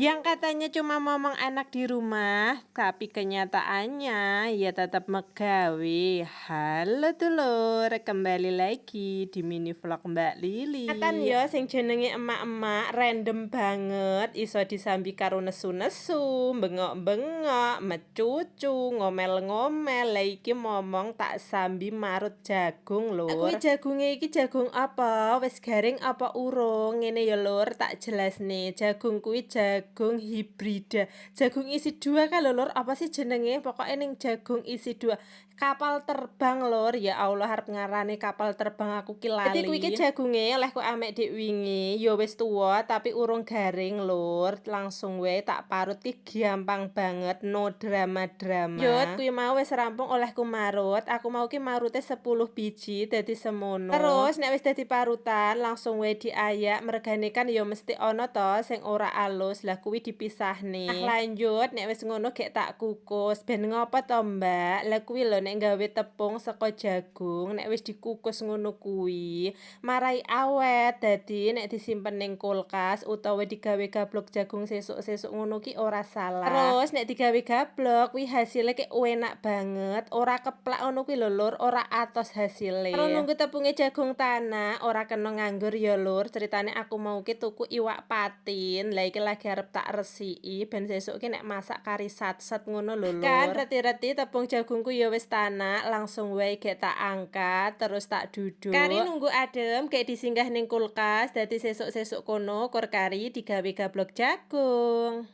Yang katanya cuma momong anak di rumah, tapi kenyataannya ya tetap megawe. Halo dulur, kembali lagi di mini vlog Mbak Lili. Ya sing jenenge emak-emak random banget, iso disambi karo nesu-nesu, bengok-bengok, mecucu, ngomel-ngomel. Lah iki momong tak sambi marut jagung lur. Kuwi jagunge iki jagung apa? Wis garing apa urung? Ngene ya lur, tak jelas nih. Jagung kuwi jagung hibrida. Jagung isi dua kan lho lur, apa sih jenenge? Pokoknya ning jagung isi dua. Kapal terbang lur, ya Allah harap ngarani kapal terbang aku ki lali. Dadi kuwi ki jagunge oleh ku amek dik wingi, ya wis tuwa tapi urung garing lur. Langsung wae tak parut ki gampang banget, no drama-drama. Yut, kuwi mau wis rampung oleh ku marut. Aku mau ki marute 10 biji dadi semono. Terus nek wis dadi parutan langsung wae diayak, mergane kan ya mesti ana to sing ora alus. Lah kuwi dipisahne. Nah, lanjut nek wis ngono gek tak kukus. Ben ngopo to, Mbak? Lah kuwi lho nek gawe tepung saka jagung, nek wis dikukus ngono kuwi marai awet. Dadi nek disimpen ning kulkas utawa digawe gablok jagung sesuk-sesuk ngono ki ora salah. Terus nek digawe gablok kuwi hasilnya ki enak banget, ora keplak ngono kuwi lho lur, ora atos hasilnya. Terus nunggu tepungnya jagung tanah, ora kena nganggur ya lur. Ceritane aku mau ki tuku iwak patin. Lah iki lagi arep tak resiki ben sesuk ki nek masak kari satset ngono lho lur. Kan reti-reti tepung jagungku ya wis tanak, langsung wae gek tak angkat terus tak duduk. Kari nunggu adem gek disinggah ning kulkas, dadi sesuk-sesuk kono kur kari digawe gablok jagung.